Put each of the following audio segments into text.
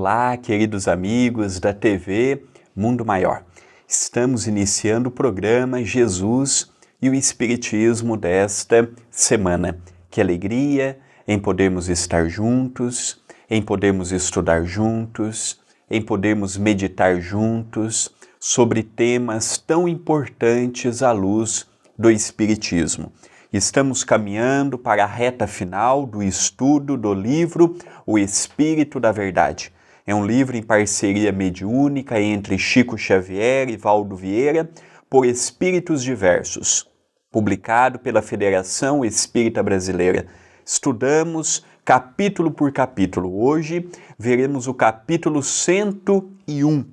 Olá, queridos amigos da TV Mundo Maior. Estamos iniciando o programa Jesus e o Espiritismo desta semana. Que alegria em podermos estar juntos, em podermos estudar juntos, em podermos meditar juntos sobre temas tão importantes à luz do Espiritismo. Estamos caminhando para a reta final do estudo do livro O Espírito da Verdade. É um livro em parceria mediúnica entre Chico Xavier e Valdo Vieira, por espíritos diversos, publicado pela Federação Espírita Brasileira. Estudamos capítulo por capítulo. Hoje veremos o capítulo 101,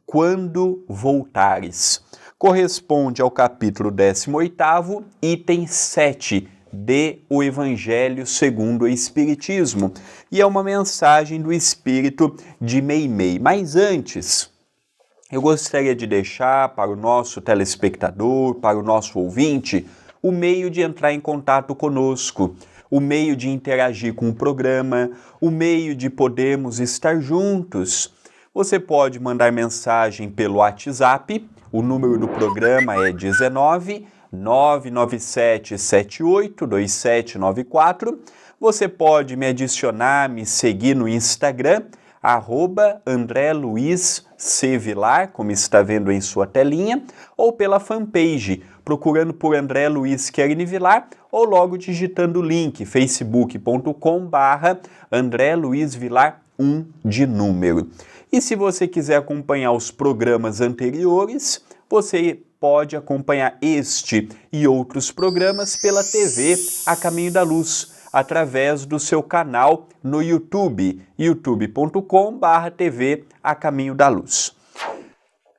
Quando Voltares. Corresponde ao capítulo 18º, item 7, de O Evangelho segundo o Espiritismo, e é uma mensagem do Espírito de Meimei. Mas antes, eu gostaria de deixar para o nosso telespectador, para o nosso ouvinte, o meio de entrar em contato conosco, o meio de interagir com o programa, o meio de podermos estar juntos. Você pode mandar mensagem pelo WhatsApp. O número do programa é 19 997 78 2794. Você pode me adicionar, me seguir no Instagram, @AndréLuizCVilar, como está vendo em sua telinha, ou pela fanpage, procurando por André Luiz Querini Vilar, ou logo digitando o link facebook.com/André Luiz Vilar 1 de número. E se você quiser acompanhar os programas anteriores, você pode acompanhar este e outros programas pela TV A Caminho da Luz, através do seu canal no YouTube, youtube.com/TV A Caminho da Luz.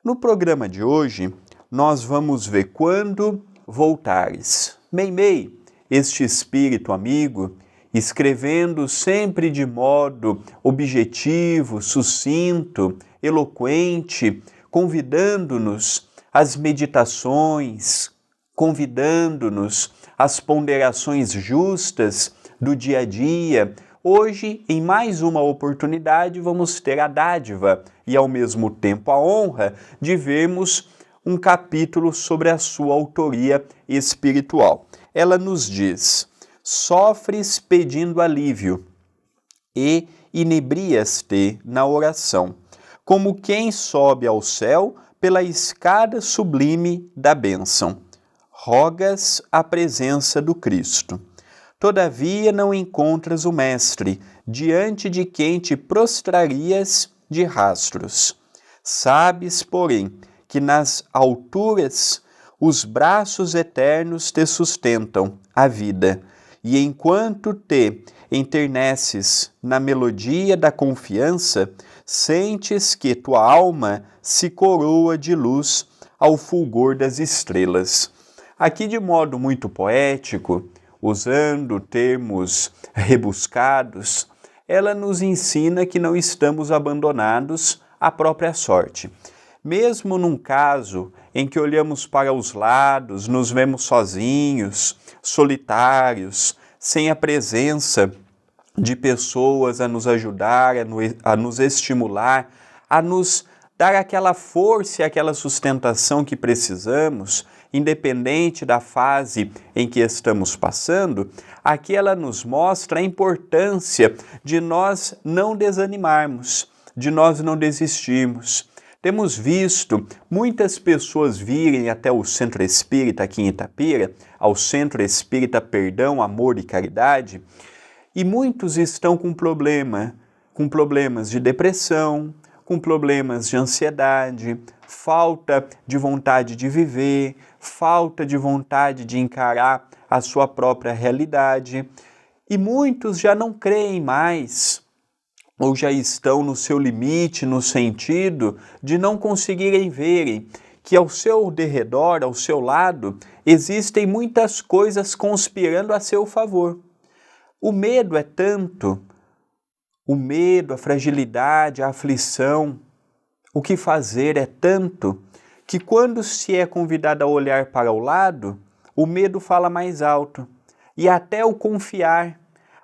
No programa de hoje, nós vamos ver Quando Voltares. Meimei, este espírito amigo, escrevendo sempre de modo objetivo, sucinto, eloquente, convidando-nos às meditações, convidando-nos às ponderações justas do dia a dia. Hoje, em mais uma oportunidade, vamos ter a dádiva e, ao mesmo tempo, a honra de vermos um capítulo sobre a sua autoria espiritual. Ela nos diz: sofres pedindo alívio e inebrias-te na oração, como quem sobe ao céu pela escada sublime da bênção. Rogas a presença do Cristo. Todavia não encontras o Mestre, diante de quem te prostrarias de rastros. Sabes, porém, que nas alturas os braços eternos te sustentam a vida, e enquanto te enterneces na melodia da confiança, sentes que tua alma se coroa de luz ao fulgor das estrelas. Aqui, de modo muito poético, usando termos rebuscados, ela nos ensina que não estamos abandonados à própria sorte. Mesmo num caso em que olhamos para os lados, nos vemos sozinhos, solitários, sem a presença de pessoas a nos ajudar, a nos estimular, a nos dar aquela força e aquela sustentação que precisamos, independente da fase em que estamos passando, aqui ela nos mostra a importância de nós não desanimarmos, de nós não desistirmos. Temos visto muitas pessoas virem até o Centro Espírita aqui em Itapira, ao Centro Espírita Perdão, Amor e Caridade, e muitos estão com problemas de depressão, com problemas de ansiedade, falta de vontade de viver, falta de vontade de encarar a sua própria realidade. E muitos já não creem mais, ou já estão no seu limite, no sentido de não conseguirem verem que ao seu derredor, ao seu lado, existem muitas coisas conspirando a seu favor. O medo é tanto, o medo, a fragilidade, a aflição, o que fazer é tanto, que quando se é convidado a olhar para o lado, o medo fala mais alto. E até o confiar,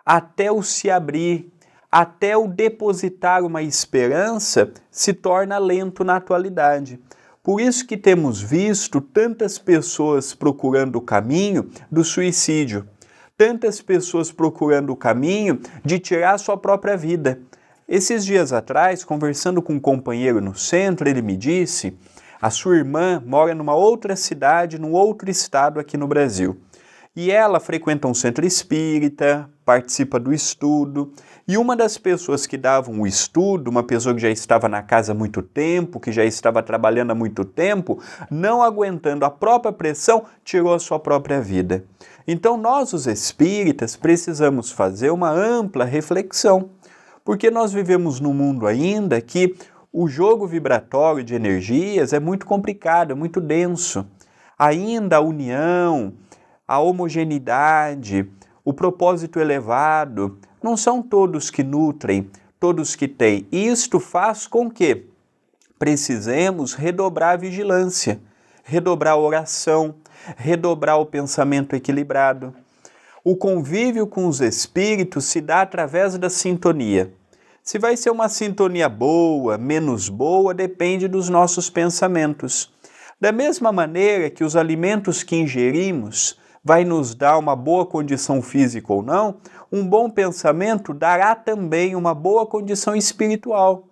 até o se abrir, até o depositar uma esperança se torna lento na atualidade. Por isso que temos visto tantas pessoas procurando o caminho do suicídio, tantas pessoas procurando o caminho de tirar sua própria vida. Esses dias atrás, conversando com um companheiro no centro, ele me disse: a sua irmã mora numa outra cidade, num outro estado aqui no Brasil. E ela frequenta um centro espírita, participa do estudo, e uma das pessoas que davam o estudo, uma pessoa que já estava na casa há muito tempo, que já estava trabalhando há muito tempo, não aguentando a própria pressão, tirou a sua própria vida. Então nós, os espíritas, precisamos fazer uma ampla reflexão, porque nós vivemos num mundo ainda que o jogo vibratório de energias é muito complicado, é muito denso. Ainda a união, a homogeneidade, o propósito elevado, não são todos que nutrem, todos que têm. Isto faz com que precisemos redobrar a vigilância, redobrar a oração, redobrar o pensamento equilibrado. O convívio com os espíritos se dá através da sintonia. Se vai ser uma sintonia boa, menos boa, depende dos nossos pensamentos. Da mesma maneira que os alimentos que ingerimos vai nos dar uma boa condição física ou não, um bom pensamento dará também uma boa condição espiritual.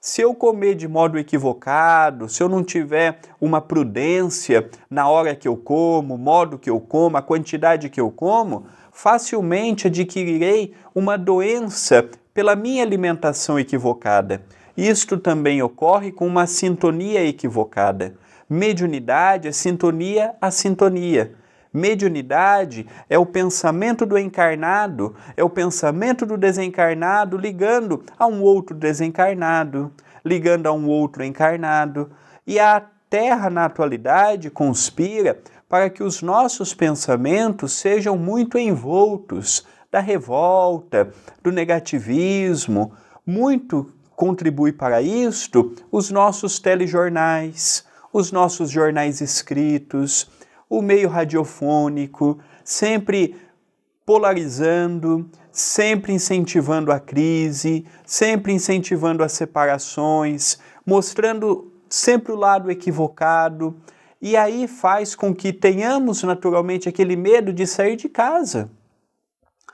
Se eu comer de modo equivocado, se eu não tiver uma prudência na hora que eu como, modo que eu como, a quantidade que eu como, facilmente adquirirei uma doença pela minha alimentação equivocada. Isto também ocorre com uma sintonia equivocada. Mediunidade é sintonia a sintonia. Mediunidade é o pensamento do encarnado, é o pensamento do desencarnado ligando a um outro desencarnado, ligando a um outro encarnado. E a Terra, na atualidade, conspira para que os nossos pensamentos sejam muito envoltos da revolta, do negativismo. Muito contribui para isto os nossos telejornais, os nossos jornais escritos, o meio radiofônico, sempre polarizando, sempre incentivando a crise, sempre incentivando as separações, mostrando sempre o lado equivocado. E aí faz com que tenhamos naturalmente aquele medo de sair de casa,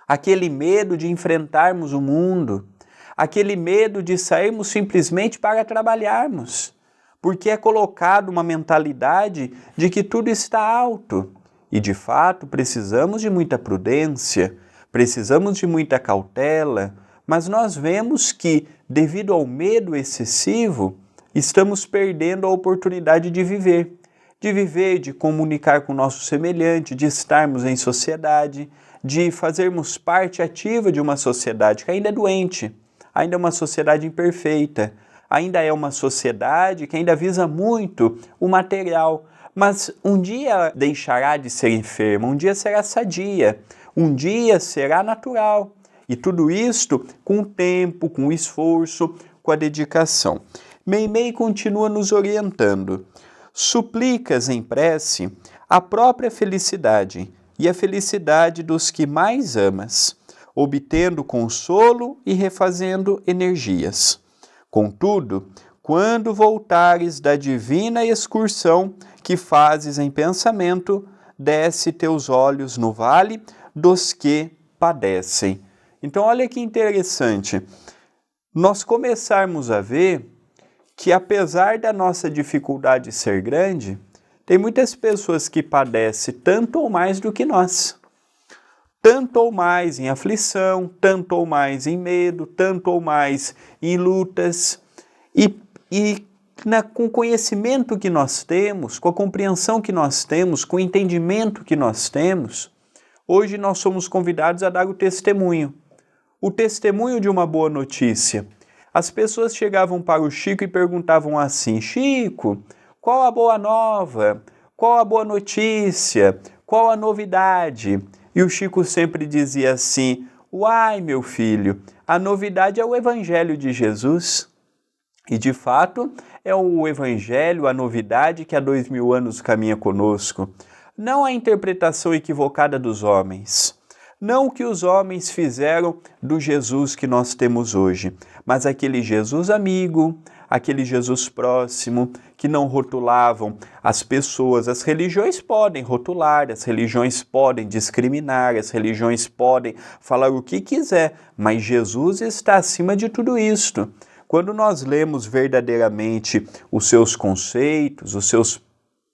aquele medo de enfrentarmos o mundo, aquele medo de sairmos simplesmente para trabalharmos, porque é colocado uma mentalidade de que tudo está alto. E de fato precisamos de muita prudência, precisamos de muita cautela, mas nós vemos que, devido ao medo excessivo, estamos perdendo a oportunidade de viver, de comunicar com o nosso semelhante, de estarmos em sociedade, de fazermos parte ativa de uma sociedade que ainda é doente, ainda é uma sociedade imperfeita, ainda é uma sociedade que ainda visa muito o material, mas um dia deixará de ser enferma, um dia será sadia, um dia será natural. E tudo isto com o tempo, com o esforço, com a dedicação. Meimei continua nos orientando. Suplicas em prece a própria felicidade e a felicidade dos que mais amas, obtendo consolo e refazendo energias. Contudo, quando voltares da divina excursão que fazes em pensamento, desce teus olhos no vale dos que padecem. Então, olha que interessante. Nós começarmos a ver que, apesar da nossa dificuldade ser grande, tem muitas pessoas que padecem tanto ou mais do que nós. Tanto ou mais em aflição, tanto ou mais em medo, tanto ou mais em lutas. Com o conhecimento que nós temos, com a compreensão que nós temos, com o entendimento que nós temos, hoje nós somos convidados a dar o testemunho de uma boa notícia. As pessoas chegavam para o Chico e perguntavam assim: Chico, qual a boa nova? Qual a boa notícia? Qual a novidade? E o Chico sempre dizia assim: uai, meu filho, a novidade é o Evangelho de Jesus. E de fato é o Evangelho, a novidade que há 2000 anos caminha conosco. Não a interpretação equivocada dos homens. Não o que os homens fizeram do Jesus que nós temos hoje, mas aquele Jesus amigo, aquele Jesus próximo, que não rotulavam as pessoas. As religiões podem rotular, as religiões podem discriminar, as religiões podem falar o que quiser, mas Jesus está acima de tudo isto. Quando nós lemos verdadeiramente os seus conceitos, os seus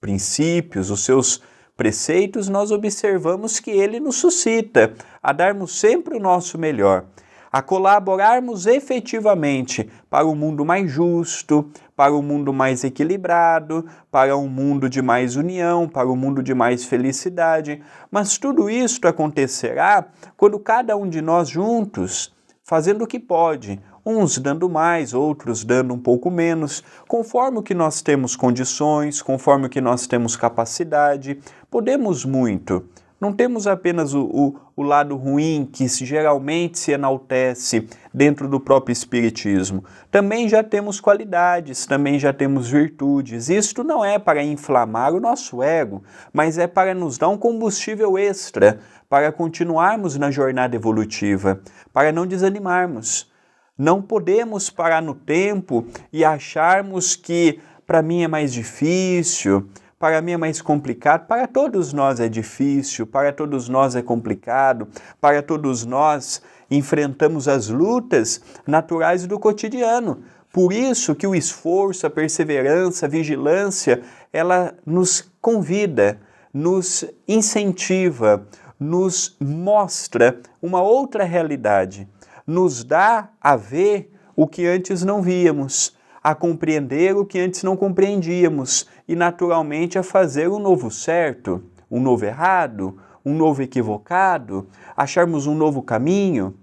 princípios, os seus preceitos, nós observamos que ele nos suscita a darmos sempre o nosso melhor, a colaborarmos efetivamente para um mundo mais justo, para um mundo mais equilibrado, para um mundo de mais união, para um mundo de mais felicidade. Mas tudo isso acontecerá quando cada um de nós juntos, fazendo o que pode, uns dando mais, outros dando um pouco menos, conforme o que nós temos condições, conforme o que nós temos capacidade, podemos muito. Não temos apenas o lado ruim que geralmente se enaltece dentro do próprio Espiritismo. Também já temos qualidades, também já temos virtudes. Isto não é para inflamar o nosso ego, mas é para nos dar um combustível extra, para continuarmos na jornada evolutiva, para não desanimarmos. Não podemos parar no tempo e acharmos que para mim é mais difícil, para mim é mais complicado. Para todos nós é difícil, para todos nós é complicado, para todos nós enfrentamos as lutas naturais do cotidiano. Por isso que o esforço, a perseverança, a vigilância, ela nos convida, nos incentiva, nos mostra uma outra realidade, nos dá a ver o que antes não víamos, a compreender o que antes não compreendíamos e, naturalmente, a fazer um novo certo, um novo errado, um novo equivocado, acharmos um novo caminho.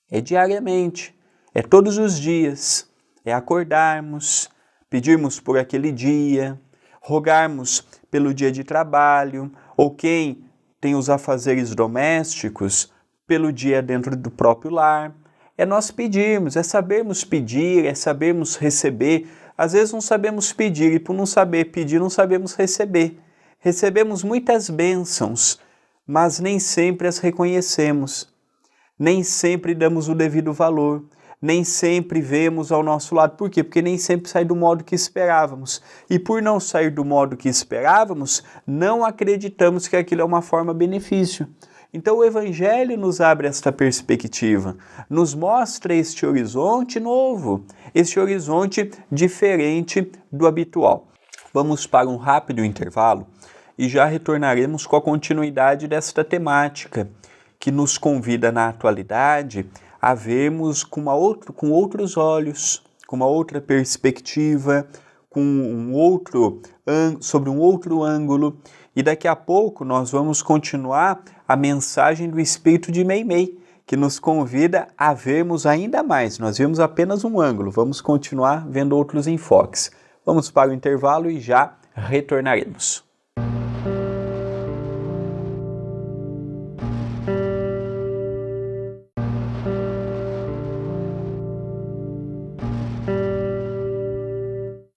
É diariamente, é todos os dias, é acordarmos, pedirmos por aquele dia, rogarmos pelo dia de trabalho, ou quem tem os afazeres domésticos, pelo dia dentro do próprio lar. É nós pedirmos, é sabermos pedir, é sabermos receber. Às vezes não sabemos pedir e por não saber pedir não sabemos receber. Recebemos muitas bênçãos, mas nem sempre as reconhecemos. Nem sempre damos o devido valor. Nem sempre vemos ao nosso lado. Por quê? Porque nem sempre sai do modo que esperávamos. E por não sair do modo que esperávamos, não acreditamos que aquilo é uma forma benefício. Então o Evangelho nos abre esta perspectiva, nos mostra este horizonte novo, este horizonte diferente do habitual. Vamos para um rápido intervalo e já retornaremos com a continuidade desta temática, que nos convida na atualidade a vermos com outros olhos, com uma outra perspectiva, sobre um outro ângulo. E daqui a pouco nós vamos continuar a mensagem do Espírito de Meimei, que nos convida a vermos ainda mais. Nós vimos apenas um ângulo, vamos continuar vendo outros enfoques. Vamos para o intervalo e já retornaremos.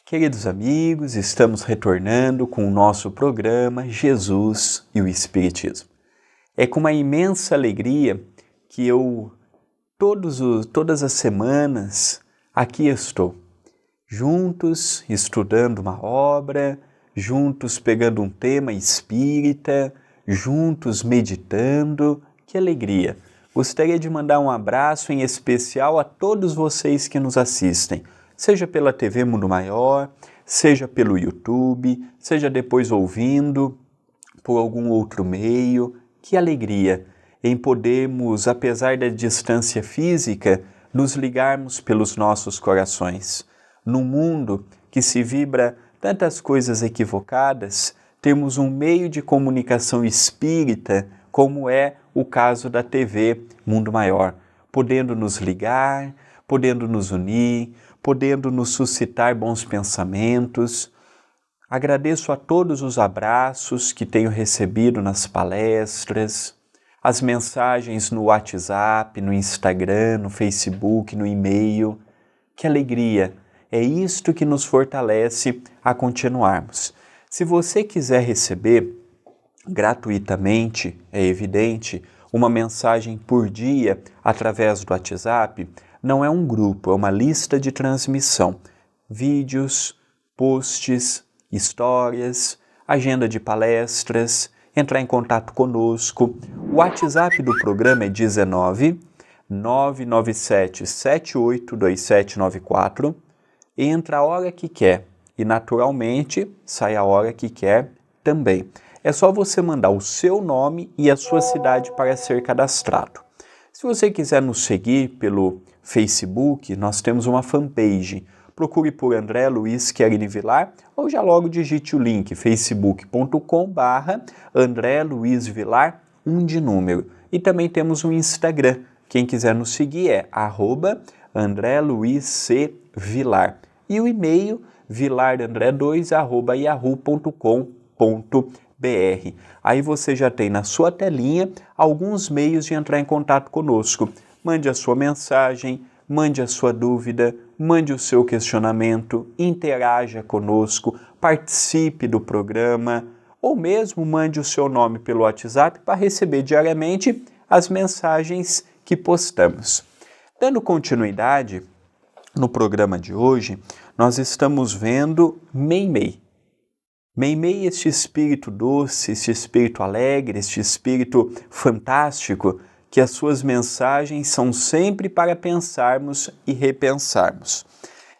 Queridos amigos, estamos retornando com o nosso programa Jesus e o Espiritismo. É com uma imensa alegria que eu, todas as semanas, aqui estou, juntos estudando uma obra, juntos pegando um tema espírita, juntos meditando. Que alegria! Gostaria de mandar um abraço em especial a todos vocês que nos assistem, seja pela TV Mundo Maior, seja pelo YouTube, seja depois ouvindo por algum outro meio. Que alegria em podermos, apesar da distância física, nos ligarmos pelos nossos corações. Num mundo que se vibra tantas coisas equivocadas, temos um meio de comunicação espírita, como é o caso da TV Mundo Maior, podendo nos ligar, podendo nos unir, podendo nos suscitar bons pensamentos. Agradeço a todos os abraços que tenho recebido nas palestras, as mensagens no WhatsApp, no Instagram, no Facebook, no e-mail. Que alegria! É isto que nos fortalece a continuarmos. Se você quiser receber gratuitamente, é evidente, uma mensagem por dia através do WhatsApp, não é um grupo, é uma lista de transmissão. Vídeos, posts, histórias, agenda de palestras, entrar em contato conosco. O WhatsApp do programa é 19 997 782794. Entra a hora que quer e, naturalmente, sai a hora que quer também. É só você mandar o seu nome e a sua cidade para ser cadastrado. Se você quiser nos seguir pelo Facebook, nós temos uma fanpage. Procure por André Luiz Querini Vilar ou já logo digite o link facebook.com/André Luiz Vilar, 1 de número. E também temos um Instagram. Quem quiser nos seguir é @AndréLuizCVilar. E o e-mail vilarandré2@yahoo.com.br. Aí você já tem na sua telinha alguns meios de entrar em contato conosco. Mande a sua mensagem, mande a sua dúvida, mande o seu questionamento, interaja conosco, participe do programa ou mesmo mande o seu nome pelo WhatsApp para receber diariamente as mensagens que postamos. Dando continuidade, no programa de hoje, nós estamos vendo Meimei. Meimei, este espírito doce, este espírito alegre, este espírito fantástico, que as suas mensagens são sempre para pensarmos e repensarmos.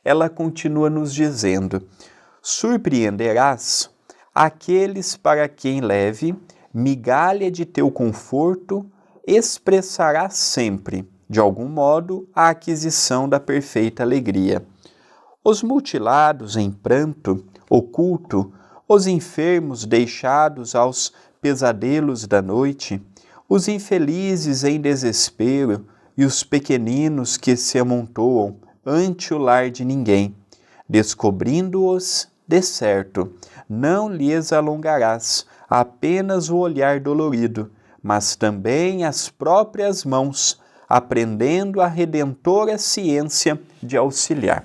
Ela continua nos dizendo: surpreenderás aqueles para quem leve migalha de teu conforto, expressarás sempre, de algum modo, a aquisição da perfeita alegria. Os mutilados em pranto oculto, os enfermos deixados aos pesadelos da noite, os infelizes em desespero e os pequeninos que se amontoam ante o lar de ninguém, descobrindo-os, de certo, não lhes alongarás apenas o olhar dolorido, mas também as próprias mãos, aprendendo a redentora ciência de auxiliar.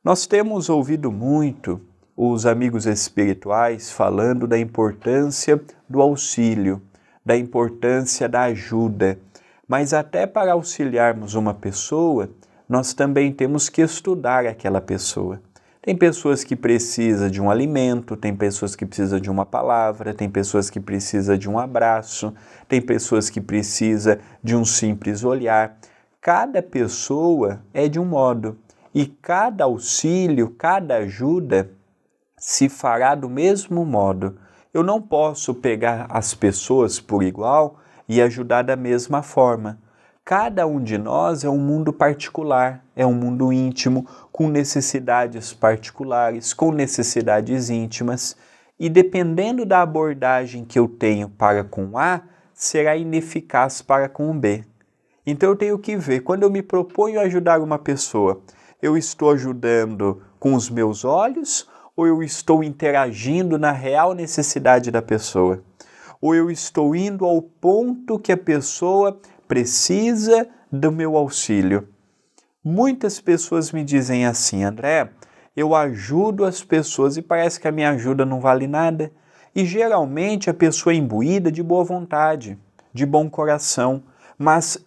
Nós temos ouvido muito os amigos espirituais falando da importância do auxílio, da importância da ajuda, mas até para auxiliarmos uma pessoa, nós também temos que estudar aquela pessoa. Tem pessoas que precisam de um alimento, tem pessoas que precisam de uma palavra, tem pessoas que precisam de um abraço, tem pessoas que precisam de um simples olhar. Cada pessoa é de um modo e cada auxílio, cada ajuda se fará do mesmo modo. Eu não posso pegar as pessoas por igual e ajudar da mesma forma. Cada um de nós é um mundo particular, é um mundo íntimo, com necessidades particulares, com necessidades íntimas, e dependendo da abordagem que eu tenho para com A, será ineficaz para com B. Então eu tenho que ver, quando eu me proponho ajudar uma pessoa, eu estou ajudando com os meus olhos ou eu estou interagindo na real necessidade da pessoa? Ou eu estou indo ao ponto que a pessoa precisa do meu auxílio? Muitas pessoas me dizem assim: André, eu ajudo as pessoas e parece que a minha ajuda não vale nada. E geralmente a pessoa é imbuída de boa vontade, de bom coração, mas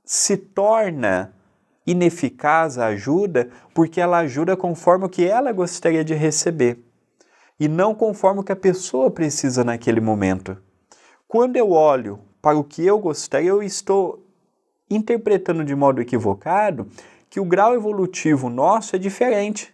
se torna ineficaz a ajuda porque ela ajuda conforme o que ela gostaria de receber e não conforme o que a pessoa precisa naquele momento. Quando eu olho para o que eu gostaria, eu estou interpretando de modo equivocado que o grau evolutivo nosso é diferente.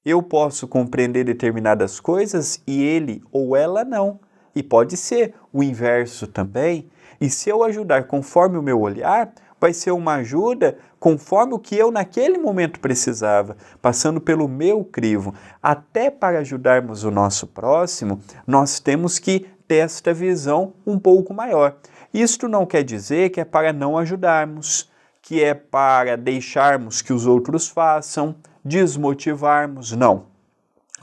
Eu posso compreender determinadas coisas e ele ou ela não. E pode ser o inverso também. E se eu ajudar conforme o meu olhar, vai ser uma ajuda conforme o que eu naquele momento precisava, passando pelo meu crivo. Até para ajudarmos o nosso próximo, nós temos que ter esta visão um pouco maior. Isto não quer dizer que é para não ajudarmos, que é para deixarmos que os outros façam, desmotivarmos, não.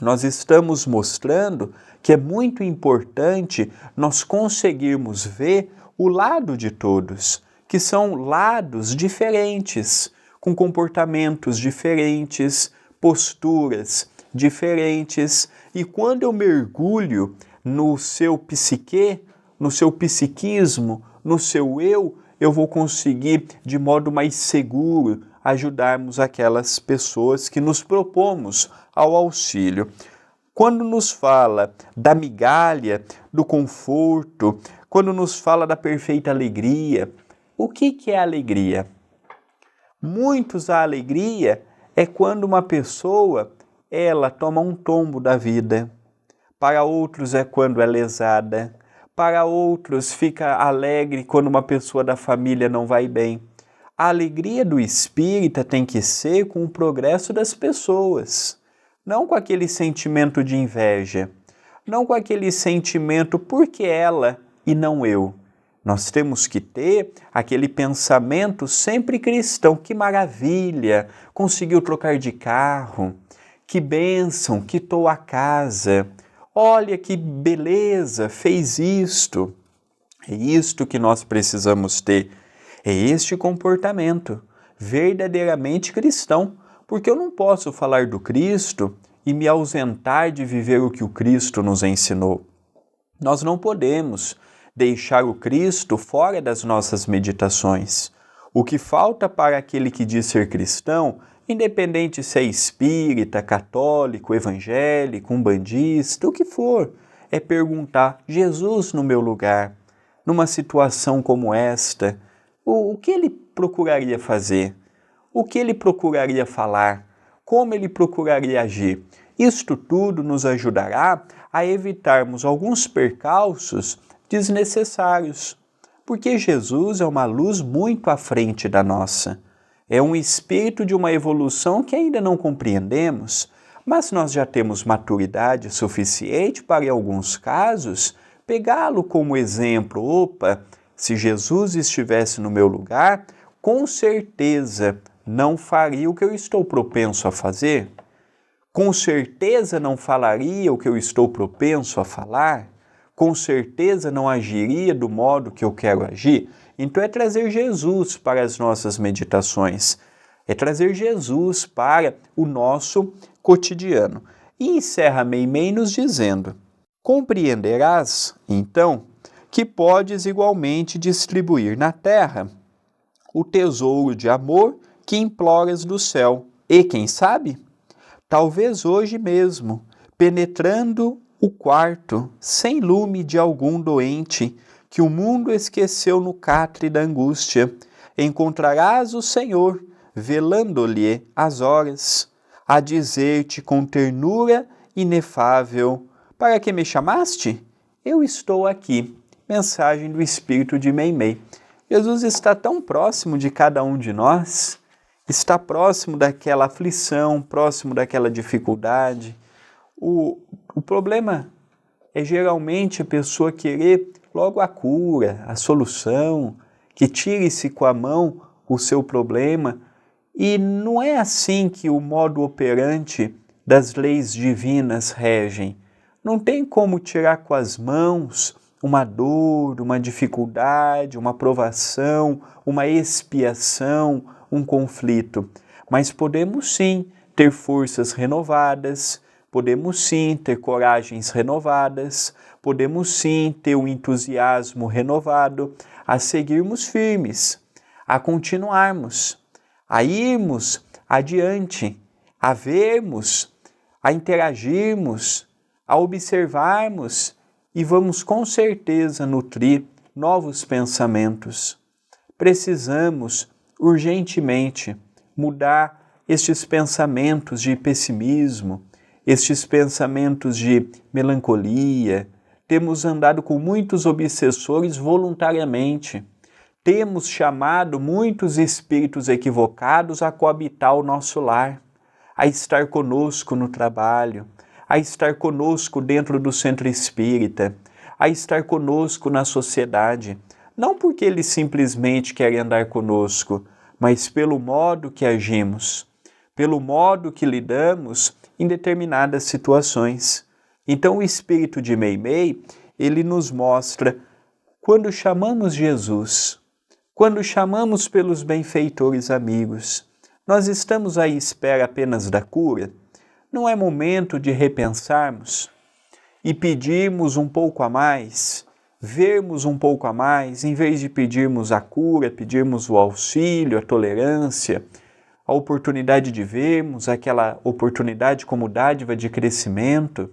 Nós estamos mostrando que é muito importante nós conseguirmos ver o lado de todos, que são lados diferentes, com comportamentos diferentes, posturas diferentes. E quando eu mergulho no seu psique, no seu psiquismo, no seu eu vou conseguir, de modo mais seguro, ajudarmos aquelas pessoas que nos propomos ao auxílio. Quando nos fala da migalha, do conforto, quando nos fala da perfeita alegria, o que é alegria? Muitos a alegria é quando uma pessoa, ela toma um tombo da vida. Para outros é quando é lesada. Para outros fica alegre quando uma pessoa da família não vai bem. A alegria do espírita tem que ser com o progresso das pessoas, não com aquele sentimento de inveja, não com aquele sentimento porque ela e não eu. Nós temos que ter aquele pensamento sempre cristão. Que maravilha, conseguiu trocar de carro, que bênção, quitou a casa, olha que beleza, fez isto. É isto que nós precisamos ter, é este comportamento verdadeiramente cristão, porque eu não posso falar do Cristo e me ausentar de viver o que o Cristo nos ensinou. Nós não podemos deixar o Cristo fora das nossas meditações. O que falta para aquele que diz ser cristão, independente se é espírita, católico, evangélico, umbandista, o que for, é perguntar: Jesus no meu lugar, numa situação como esta, o que ele procuraria fazer? O que ele procuraria falar? Como ele procuraria agir? Isto tudo nos ajudará a evitarmos alguns percalços desnecessários, porque Jesus é uma luz muito à frente da nossa. É um espírito de uma evolução que ainda não compreendemos, mas nós já temos maturidade suficiente para, em alguns casos, pegá-lo como exemplo. Opa, se Jesus estivesse no meu lugar, com certeza não faria o que eu estou propenso a fazer? Com certeza não falaria o que eu estou propenso a falar? Com certeza não agiria do modo que eu quero agir? Então é trazer Jesus para as nossas meditações, é trazer Jesus para o nosso cotidiano. E encerra Meimei nos dizendo: compreenderás, então, que podes igualmente distribuir na terra o tesouro de amor que imploras do céu. E quem sabe, talvez hoje mesmo, penetrando o quarto, sem lume de algum doente, que o mundo esqueceu no catre da angústia, encontrarás o Senhor, velando-lhe as horas, a dizer-te com ternura inefável: para que me chamaste? Eu estou aqui. Mensagem do Espírito de Meimei. Jesus está tão próximo de cada um de nós, está próximo daquela aflição, próximo daquela dificuldade. O problema é geralmente a pessoa querer logo a cura, a solução, que tire-se com a mão o seu problema. E não é assim que o modo operante das leis divinas regem. Não tem como tirar com as mãos uma dor, uma dificuldade, uma provação, uma expiação, um conflito. Mas podemos sim ter forças renovadas, podemos sim ter coragens renovadas, podemos sim ter um entusiasmo renovado a seguirmos firmes, a continuarmos, a irmos adiante, a vermos, a interagirmos, a observarmos, e vamos com certeza nutrir novos pensamentos. Precisamos urgentemente mudar estes pensamentos de pessimismo, estes pensamentos de melancolia. Temos andado com muitos obsessores voluntariamente. Temos chamado muitos espíritos equivocados a coabitar o nosso lar, a estar conosco no trabalho, a estar conosco dentro do centro espírita, a estar conosco na sociedade, não porque eles simplesmente querem andar conosco, mas pelo modo que agimos, pelo modo que lidamos em determinadas situações. Então o Espírito de Meimei, ele nos mostra, quando chamamos Jesus, quando chamamos pelos benfeitores amigos, nós estamos à espera apenas da cura? Não é momento de repensarmos e pedirmos um pouco a mais, vermos um pouco a mais, em vez de pedirmos a cura, pedirmos o auxílio, a tolerância, a oportunidade de vermos aquela oportunidade como dádiva de crescimento,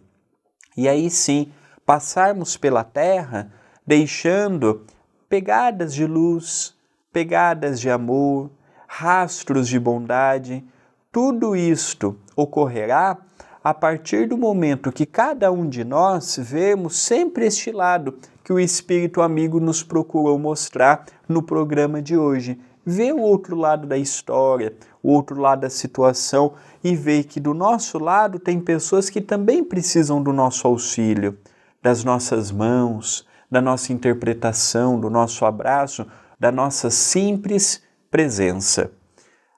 e aí sim, passarmos pela terra deixando pegadas de luz, pegadas de amor, rastros de bondade. Tudo isto ocorrerá a partir do momento que cada um de nós vemos sempre este lado que o Espírito Amigo nos procurou mostrar no programa de hoje. Ver o outro lado da história, o outro lado da situação e ver que do nosso lado tem pessoas que também precisam do nosso auxílio, das nossas mãos, da nossa interpretação, do nosso abraço, da nossa simples presença.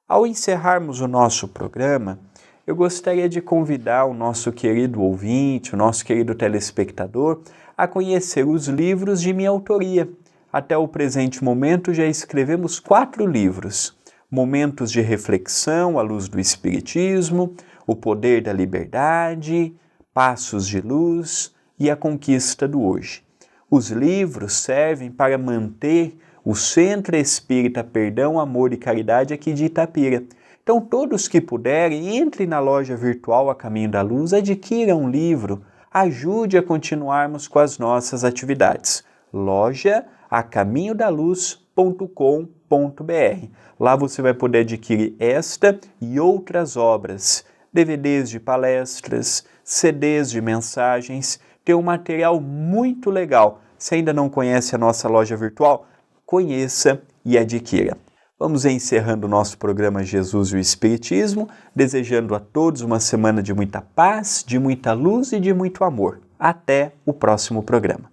Ao encerrarmos o nosso programa, eu gostaria de convidar o nosso querido ouvinte, o nosso querido telespectador, a conhecer os livros de minha autoria. Até o presente momento já escrevemos 4 livros: Momentos de Reflexão à Luz do Espiritismo, O Poder da Liberdade, Passos de Luz e A Conquista do Hoje. Os livros servem para manter o Centro Espírita Perdão, Amor e Caridade aqui de Itapira. Então, todos que puderem, entrem na loja virtual A Caminho da Luz, adquiram um livro, ajude a continuarmos com as nossas atividades. Loja acaminhodaluz.com.br. Lá você vai poder adquirir esta e outras obras, DVDs de palestras, CDs de mensagens, tem um material muito legal. Se ainda não conhece a nossa loja virtual, conheça e adquira. Vamos encerrando o nosso programa Jesus e o Espiritismo, desejando a todos uma semana de muita paz, de muita luz e de muito amor. Até o próximo programa.